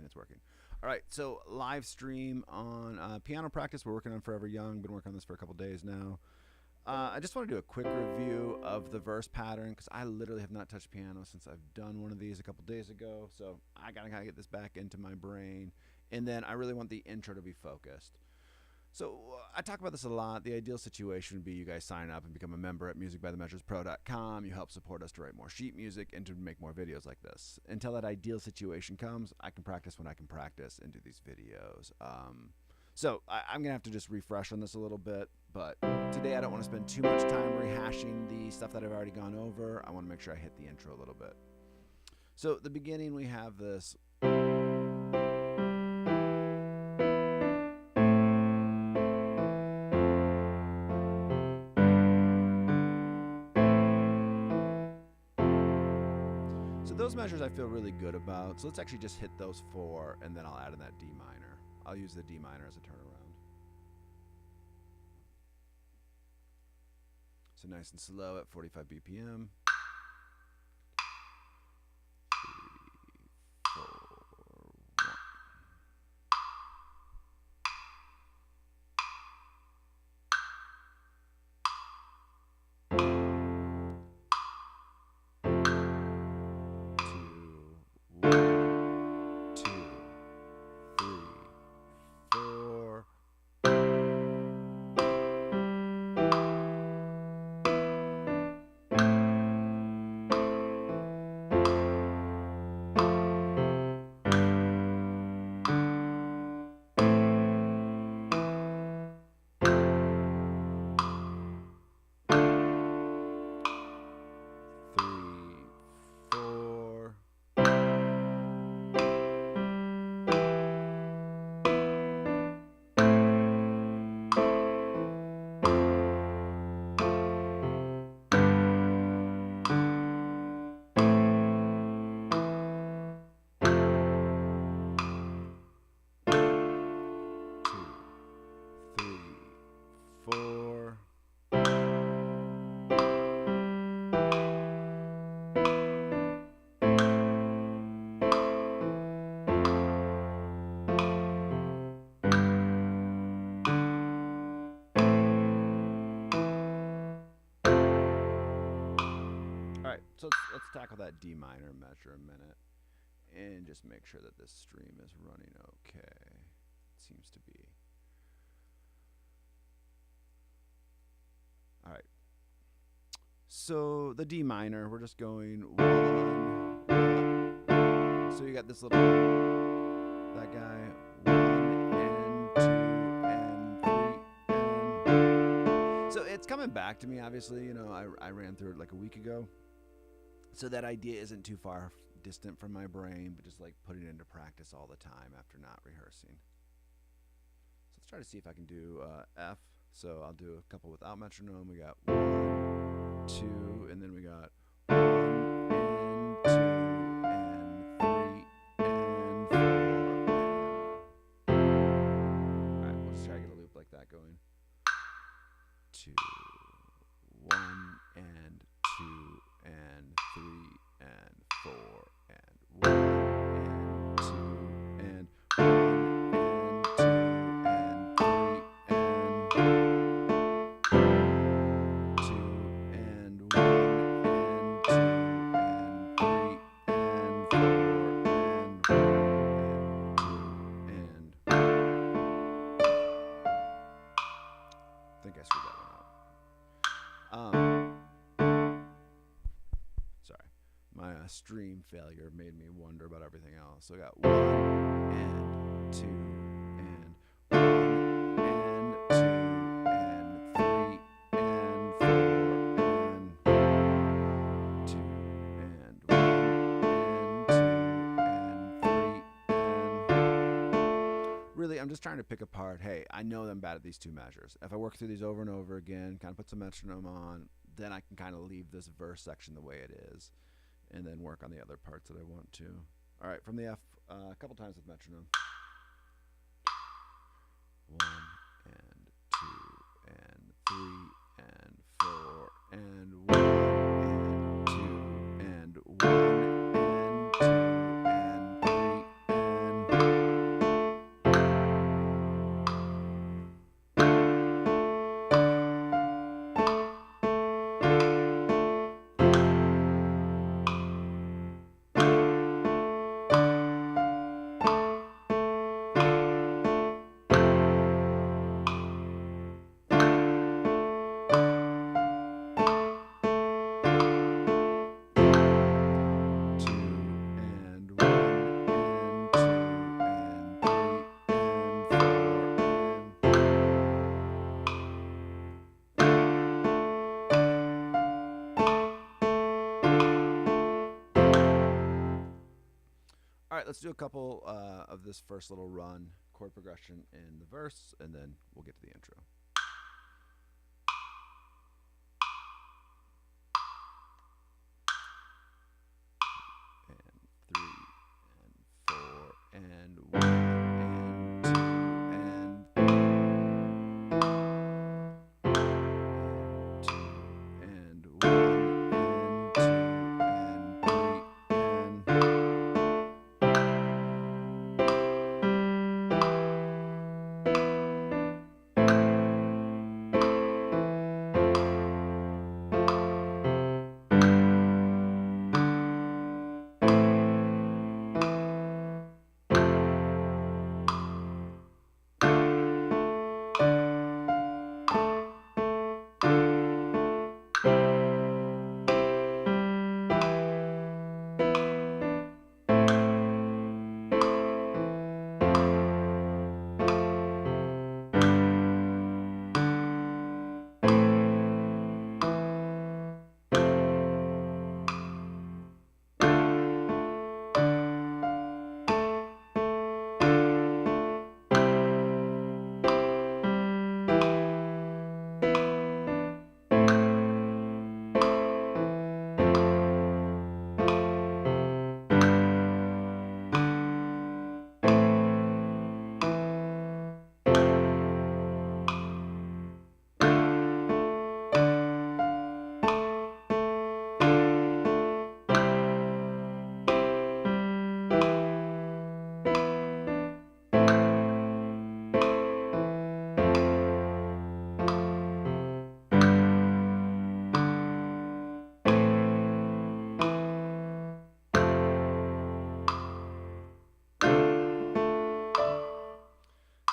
it's working. All right, so live stream on piano practice. We're working on Forever Young. Been working on this for a couple days now. I just want to do a quick review of the verse pattern because I literally have not touched piano since I've done one of these a couple days ago. So I gotta kind of get this back into my brain, and then I really want the intro to be focused. So I talk about this a lot. The ideal situation would be you guys sign up and become a member at musicbythemeasurespro.com. You help support us to write more sheet music and to make more videos like this. Until that ideal situation comes, I can practice when I can practice and do these videos. So I'm going to have to just refresh on this a little bit. But today I don't want to spend too much time rehashing the stuff that I've already gone over. I want to make sure I hit the intro a little bit. So at the beginning we have this. Those measures I feel really good about. So let's actually just hit those 4, and then I'll add in that D minor. I'll use the D minor as a turnaround. So nice and slow at 45 BPM. 3, 4, 1. So let's tackle that D minor measure a minute and just make sure that this stream is running okay. It seems to be. All right. So the D minor, we're just going 1, 1. So you got this little, that guy, 1 and 2 and 3 and. So it's coming back to me, obviously. You know, I ran through it like a week ago. So that idea isn't too far distant from my brain, but just like putting it into practice all the time after not rehearsing. So let's try to see if I can do F. So I'll do a couple without metronome. We got 1, 2, and then we got 1 and 2 and 3 and 4 and. All right, we'll just try to get a loop like that going. 2, 1 and 2 and 3 and 4 and 1 and 2 and 1 and 2 and 3 and 2 and 1 and 2 and 3 and 4 and 1 and 2 and. I think I screwed that one up. My stream failure made me wonder about everything else. So I got 1 and 2 and 1 and 2 and 3 and 4 and 2 and 1 and 2 and 3 and. Really, I'm just trying to pick apart, hey, I know I'm bad at these 2 measures. If I work through these over and over again, kind of put some metronome on, then I can kind of leave this verse section the way it is. And then work on the other parts that I want to. All right, from the F, a couple times with metronome. 1 and 2 and 3 and 4 and 1 and 2 and 1 and 2 and 3 and. All right, let's do a couple of this first little run, chord progression in the verse, and then we'll get to the intro. And 3 and 4 and 1 and 2 and 1 and 2 and 3 and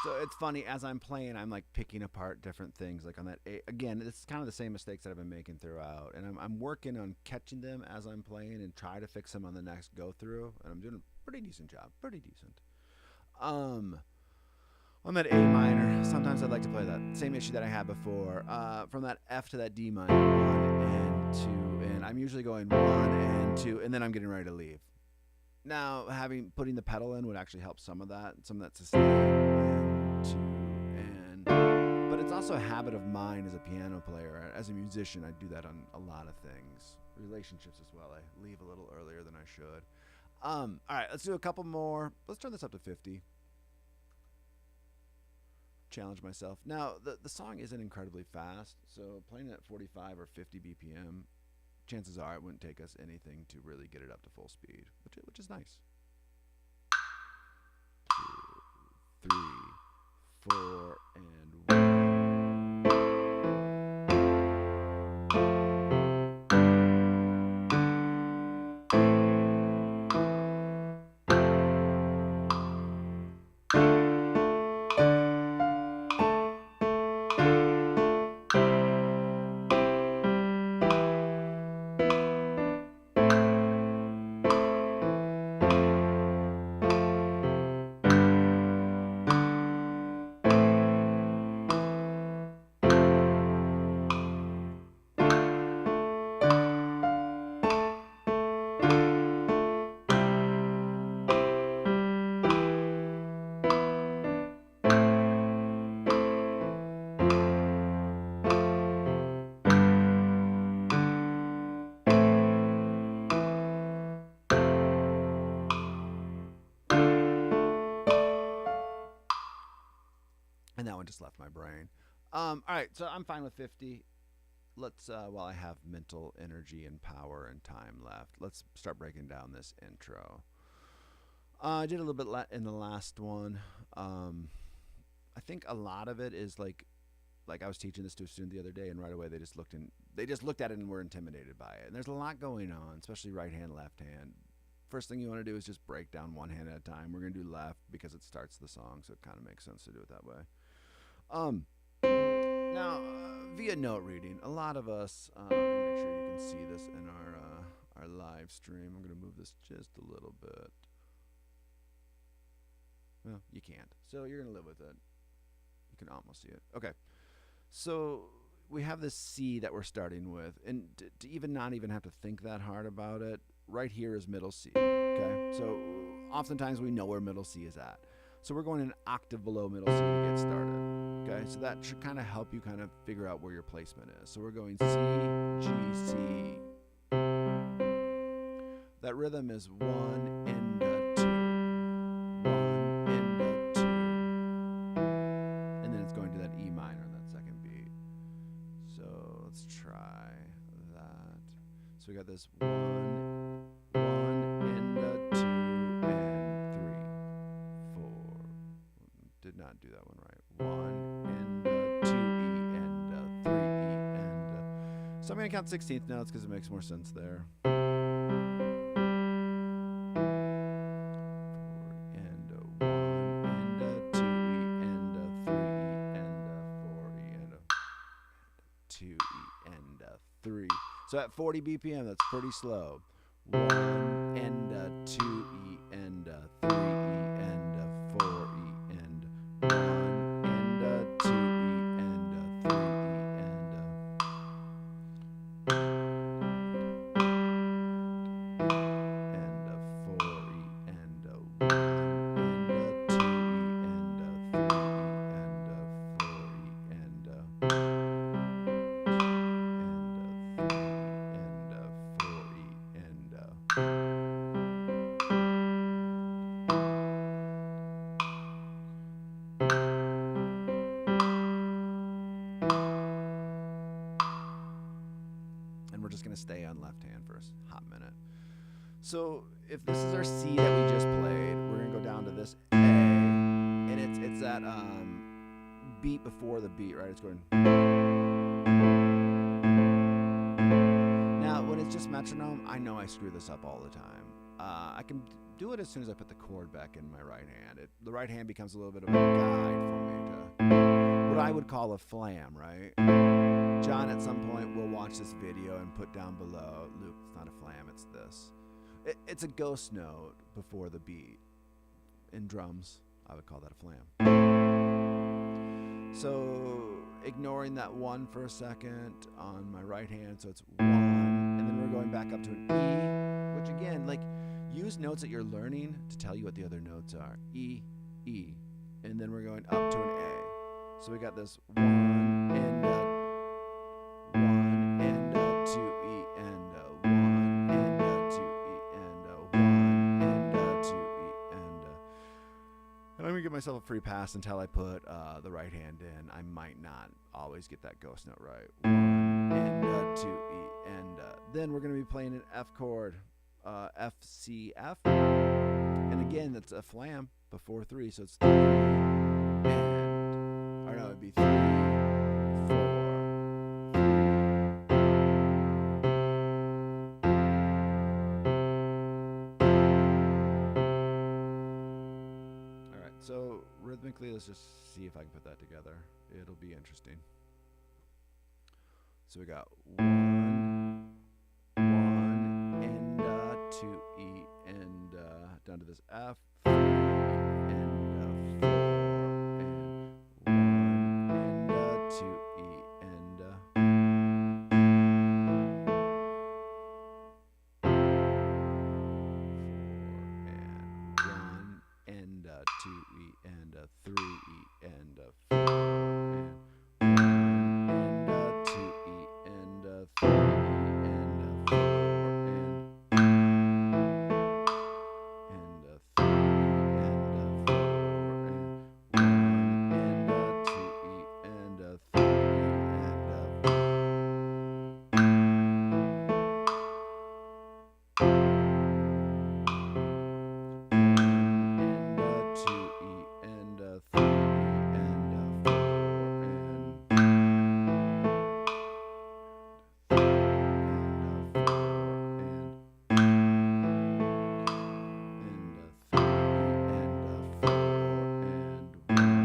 So it's funny, as I'm playing, I'm like picking apart different things. Like on that A, again, it's kind of the same mistakes that I've been making throughout, and I'm working on catching them as I'm playing and try to fix them on the next go through. And I'm doing a pretty decent job, pretty decent. Um, on that A minor, sometimes I'd like to play that same issue that I had before, from that F to that D minor, 1 and 2, and I'm usually going 1 and 2, and then I'm getting ready to leave. Now, putting the pedal in would actually help some of that sustain and 2 and. But it's also a habit of mine as a piano player. As a musician, I do that on a lot of things, relationships as well. I leave a little earlier than I should. All right, let's do a couple more. Let's turn this up to 50. Challenge myself. Now, the song isn't incredibly fast, so playing it at 45 or 50 BPM, chances are it wouldn't take us anything to really get it up to full speed, which is nice. 2, 3, 4, and 1. And that one just left my brain. All right, so I'm fine with 50. Let's, while I have mental energy and power and time left, let's start breaking down this intro. I did a little bit in the last one. I think a lot of it is like I was teaching this to a student the other day, and right away they just looked at it and were intimidated by it. And there's a lot going on, especially right hand, left hand. First thing you want to do is just break down one hand at a time. We're going to do left because it starts the song, so it kind of makes sense to do it that way. Now, via note reading, a lot of us, let me make sure you can see this in our live stream. I'm going to move this just a little bit. Well, you can't, so you're going to live with it. You can almost see it. Okay, so we have this C that we're starting with, and to even not even have to think that hard about it, right here is middle C. Okay, so oftentimes we know where middle C is at. So we're going an octave below middle C to get started. Okay, so that should kind of help you kind of figure out where your placement is. So we're going C, G, C. That rhythm is 1 and 2, 1 and 2, and then it's going to that E minor on that second beat. So let's try that. So we got this 1, 1 and 2 and 3, 4. Did not do that one right. 1 and 2 E and 3 E and. So I'm gonna count 16th notes because it makes more sense there. So at 40 BPM, that's pretty slow. 1 and 2 E and 3 E and 4 E and 1 and 2 E and 3 E and and 4 E and 1 and 2 E and 3 E and 4 E and we're just going to stay on left hand for a hot minute. So if this is our C that we just played, we're going to go down to this A, and it's that beat before the beat, right? It's going. Now, when it's just metronome, I know I screw this up all the time. I can do it as soon as I put the chord back in my right hand. The right hand becomes a little bit of a guide for me to what I would call a flam, right? John at some point will watch this video and put down below, Luke, it's not a flam, it's this. It's a ghost note before the beat. In drums, I would call that a flam. So ignoring that 1 for a second on my right hand, so it's 1, and then we're going back up to an E, which again, like, use notes that you're learning to tell you what the other notes are. E, E, and then we're going up to an A. So we got this 1 and 1 and 2 E and 1 and 2 E and 1 and 2 E and I'm gonna give myself a free pass until I put the right hand in. I might not always get that ghost note right. 1 and 2 E and then we're gonna be playing an F chord, F C F, and again that's a flam before 3, so it's 3 and, or no, it'd be 3, 4. So rhythmically, let's just see if I can put that together. It'll be interesting. So we got 1, 1 and 2 E and down to this F, 3 and 4 and 1 and 2 E and 2 E and 3 E and 4 and 1 and 2 E and 3 E and 4 and 3 and 4 and 1 and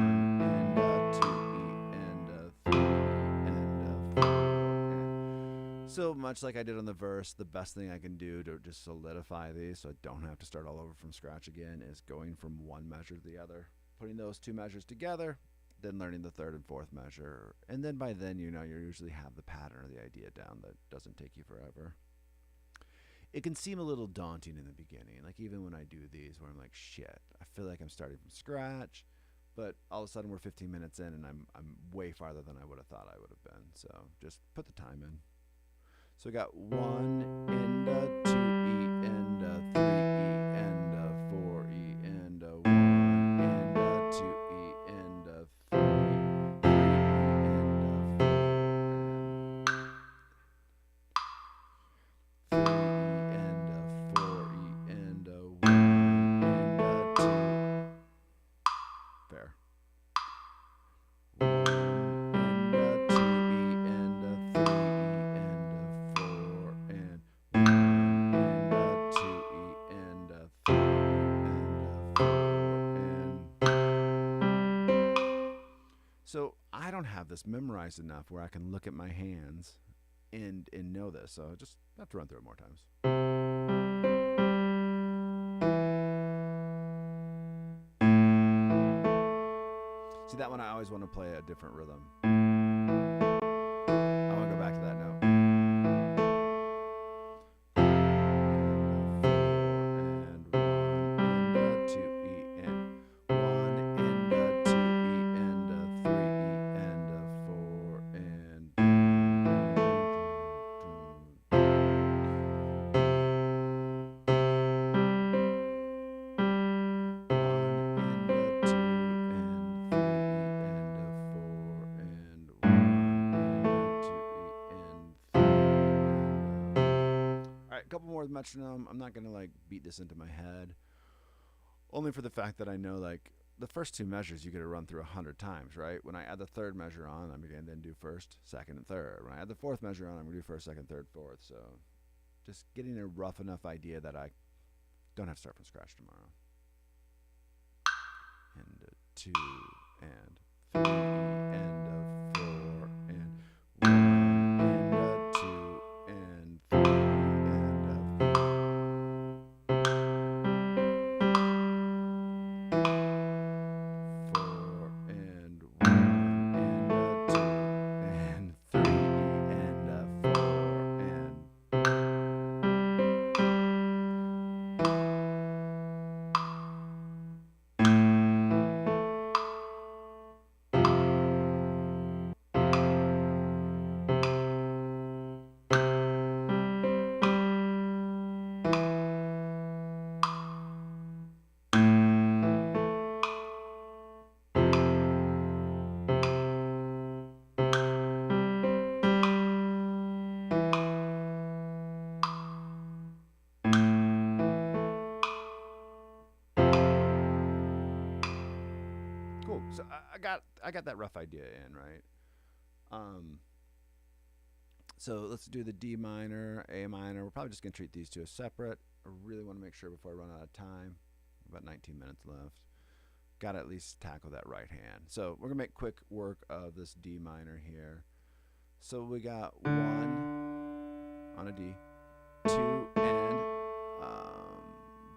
2 E and 3 E and 3. So much like I did on the verse, the best thing I can do to just solidify these so I don't have to start all over from scratch again is going from one measure to the other, putting those two measures together, then learning the third and fourth measure. And then by then, you know, you usually have the pattern or the idea down that doesn't take you forever. it can seem a little daunting in the beginning. Like even when I do these where I'm like, shit, I feel like I'm starting from scratch, but all of a sudden we're 15 minutes in and I'm way farther than I would have thought I would have been. So just put the time in. So we got 1 and a 2 E and a 3 E and a 4 E and a 1 and a 2 E and a 3 and a 4 E and a 1 and a 2. Fair. 1 and a 2 E and a 3 E and a 4 and 1 and a 2 E and a 3 and a 4 and. So I don't have this memorized enough where I can look at my hands and know this. So I just have to run through it more times. See, that one I always want to play a different rhythm. I want to go back to that note. And 1 and a 2 E and 1 and a 2 E and a 3 E and a 4 and. A couple more with metronome. I'm not gonna like beat this into my head, only for the fact that I know like the first two measures you get to run through 100 times, right? When I add the third measure on, I'm gonna then do first, second, and third. When I add the fourth measure on, I'm gonna do first, second, third, fourth. So just getting a rough enough idea that I don't have to start from scratch tomorrow. And a 2 and 3 and a 4 and 1 and a 2 and 3 and a 4 and 1 and a 2 and 3 and a 4 and. Cool. So I got that rough idea in, right? So let's do the D minor, A minor. We're probably just gonna treat these two as separate. I really want to make sure before I run out of time. About 19 minutes left. Got to at least tackle that right hand. So we're gonna make quick work of this D minor here. So we got 1 on a D, 2 and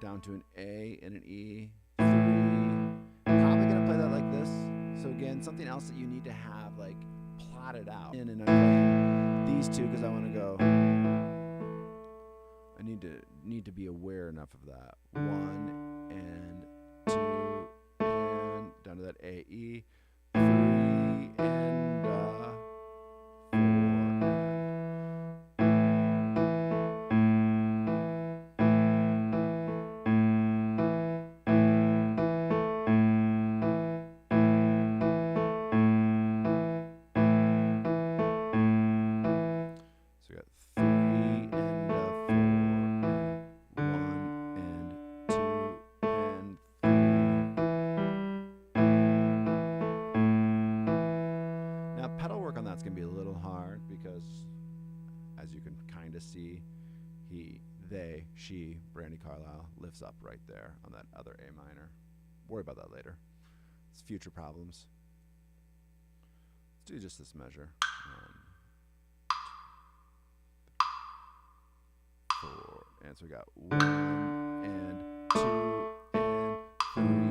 down to an A and an E, 3. Probably gonna play that like this. So again, something else that you need to have like plotted out. And I'm playing these two because I want to go. I need to be aware enough of that. 1 and 2 and down to that A, E, 3 and 4. That's going to be a little hard because, as you can kind of see, she, Brandi Carlile, lifts up right there on that other A minor. Worry about that later. It's future problems. Let's do just this measure. 1, 4, and so we got 1 and 2 and 3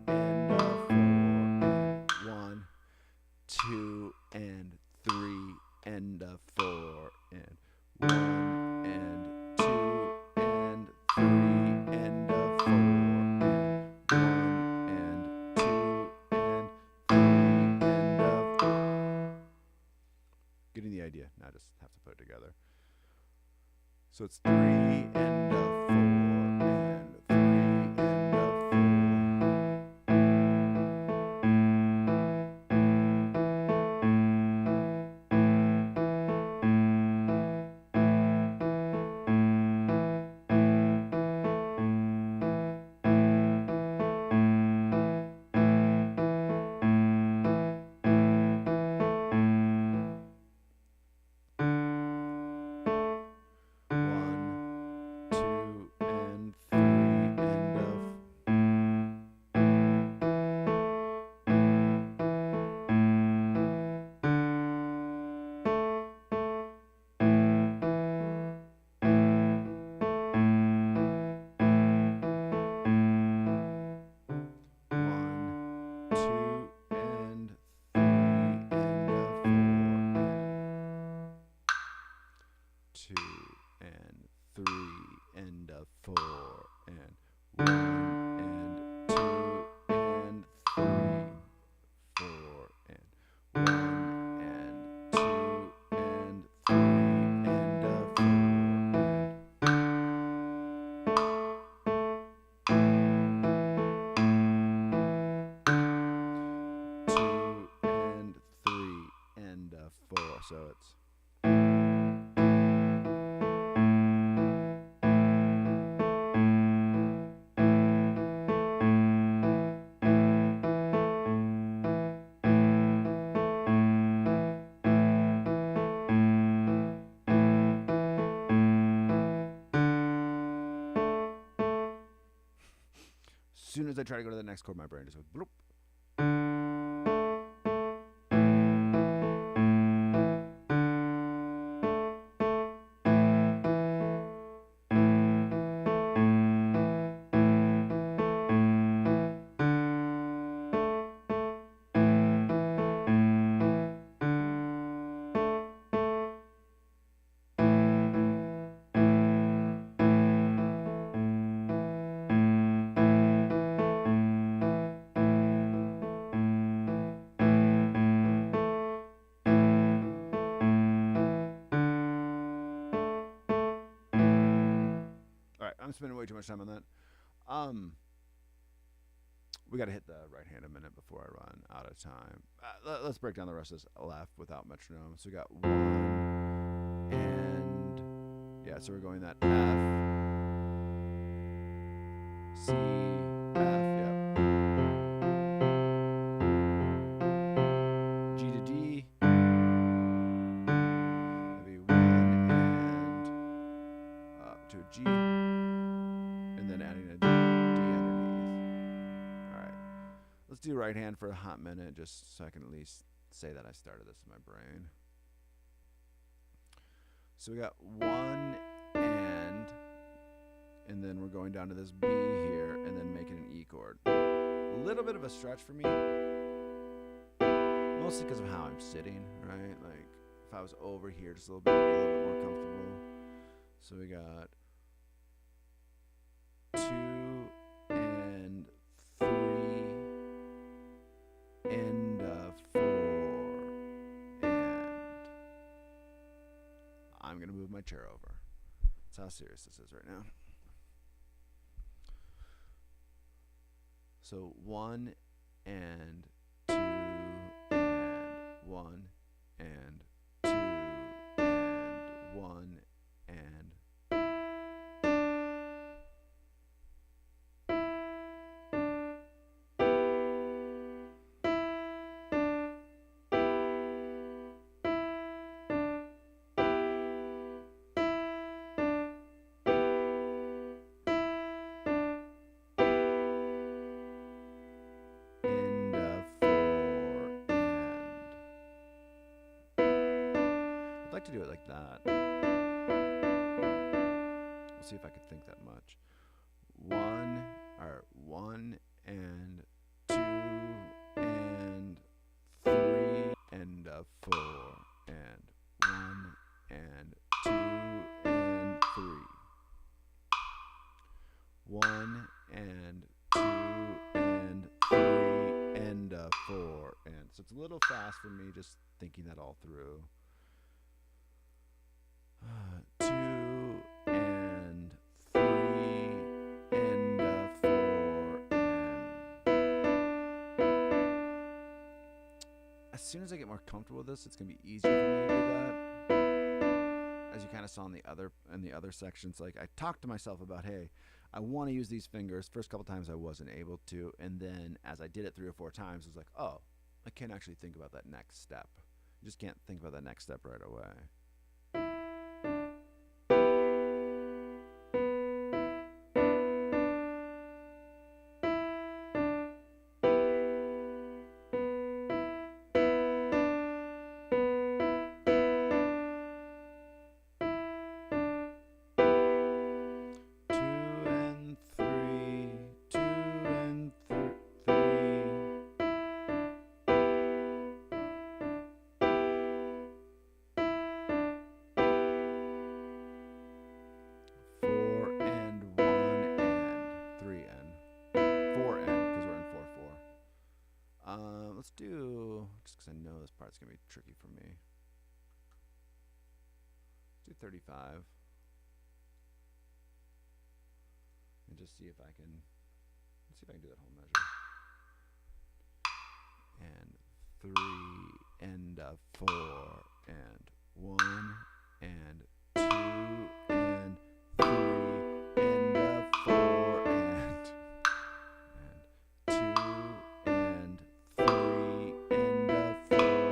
and 4 and 1, 2 and 3 and 4 and 1 and 2 idea. Now I just have to put it together. So it's 3 and a 4 and 3 and a 2 and 3 and a 4 and 1 and 2 and 3 4 and 1 and 2 and 3 and a 4 2 and 3 and a 4. So it's as soon as I try to go to the next chord, my brain just goes bloop. All right, I'm spending way too much time on that. We got to hit the right hand a minute before I run out of time. Let's break down the rest of this left without metronome. So we got 1 and yeah, so we're going that F, C, F, yeah, G to D. That'd be 1 and to a G, and then adding a D underneath. All right, let's do right hand for a hot minute, just so I can at least say that I started this in my brain. So we got 1 and then we're going down to this B here, and then making an E chord. A little bit of a stretch for me, mostly because of how I'm sitting, right? Like, if I was over here just a little bit, it'd be a little bit more comfortable. So we got 2 and 3 and 4, and I'm going to move my chair over. That's how serious this is right now. So 1 and 2 and 1 and 2 and 1 and I'd like to do it like that. We'll see if I could think that much. 1 and 2 and 3 and 4 and 1 and 2 and 3. 1 and 2 and 3 and 4, and so it's a little fast for me just thinking that all through. 2 and 3 and 4 and as soon as I get more comfortable with this, it's gonna be easier for me to do that. As you kind of saw in the other sections, like I talked to myself about, hey, I want to use these fingers. First couple times I wasn't able to, and then as I did it 3 or 4 times, I was like, oh, I can't actually think about that next step. You just can't think about that next step right away. 4 and because we're in 4/4. Let's do, just because I know this part's gonna be tricky for me. Let's do 35, and just see if I can. Let's see if I can do that whole measure. And 3 and 4 and 1 and 2 and 3 and 4 and 2 and 3 and 4 and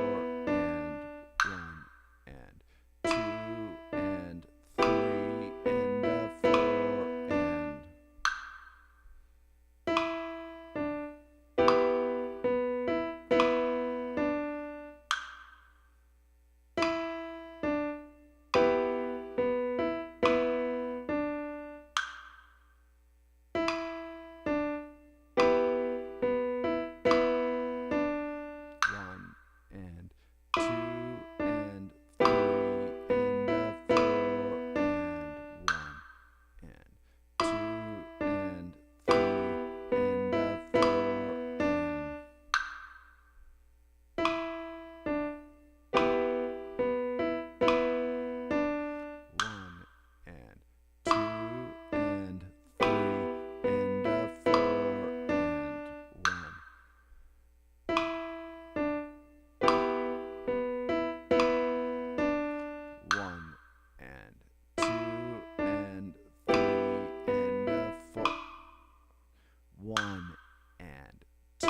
1 and 2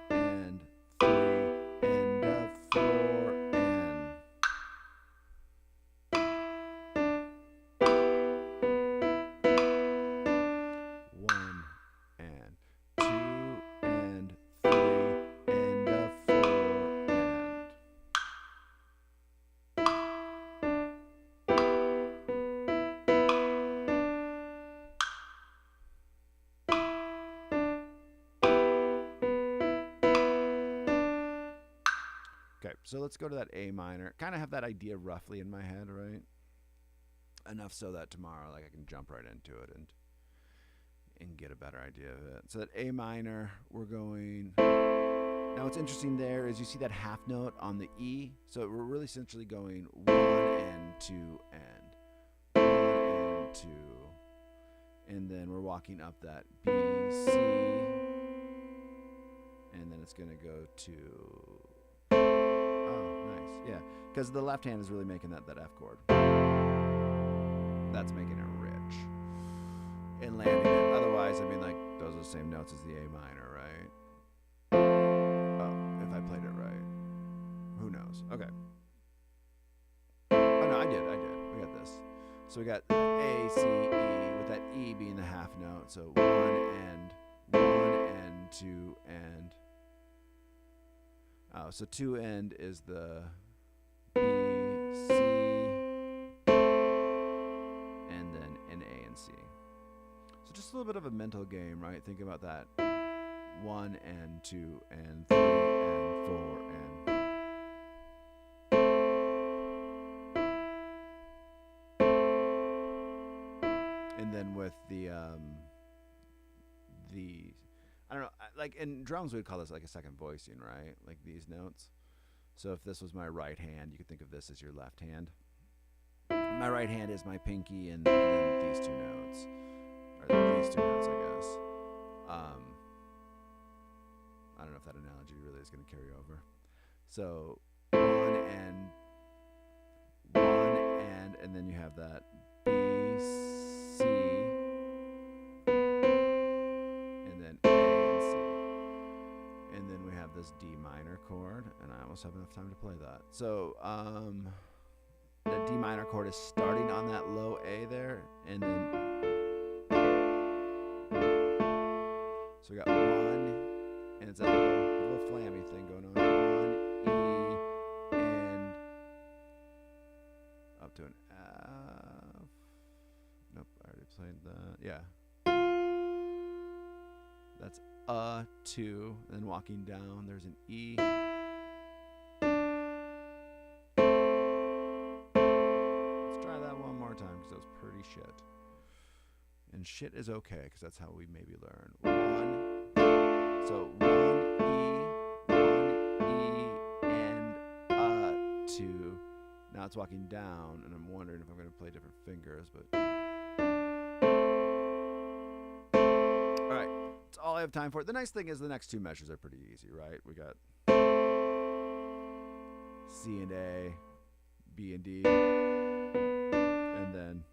and 3 and 4 and okay, so let's go to that A minor. Kind of have that idea roughly in my head, right? Enough so that tomorrow, like, I can jump right into it and get a better idea of it. So that A minor, we're going. Now, what's interesting there is you see that half note on the E. So we're really essentially going 1 and 2 and 1 and 2, and then we're walking up that B, C, and then it's going to go to. Yeah, because the left hand is really making that F chord. That's making it rich and landing it. Otherwise, I mean, like, those are the same notes as the A minor, right? Oh, if I played it right. Who knows? Okay. Oh, no, I did. We got this. So we got A, C, E, with that E being the half note. So 1 and 2 and. Oh, so 2 and is the B, C, and then an A and C. So just a little bit of a mental game, right? Think about that. 1 and 2 and 3 and 4 and then with the I don't know, like in drums we'd call this like a second voicing, right? Like these notes. So if this was my right hand, you could think of this as your left hand. My right hand is my pinky, and then these two notes, or these two notes, I guess. I don't know if that analogy really is going to carry over. So and then you have that B, C, and then A and C. And then we have this D minor chord, and I almost have enough time to play that. So the D minor chord is starting on that low A there, and then so we got one, and it's a little flammy thing going on. One, E, and up to an F. Nope, I already played that. Yeah. That's a 2, and then walking down, there's an E. Let's try that one more time because that was pretty shit. And shit is okay because that's how we maybe learn. So 1 E, and 2. Now it's walking down, and I'm wondering if I'm going to play different fingers, but all right, that's all I have time for. The nice thing is the next two measures are pretty easy, right? We got C and A, B and D, and then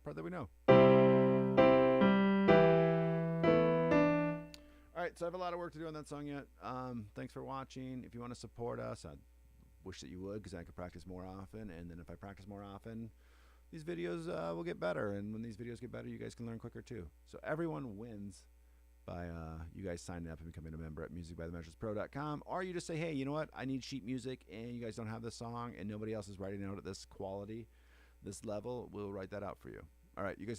part that we know. All right, so I have a lot of work to do on that song yet. Thanks for watching. If you want to support us, I wish that you would, because I could practice more often. And then if I practice more often, these videos will get better. And when these videos get better, you guys can learn quicker too. So everyone wins by you guys signing up and becoming a member at musicbythemeasurespro.com. Or you just say, hey, you know what? I need sheet music, and you guys don't have this song, and nobody else is writing out at this quality, this level. We'll write that out for you. All right, you guys.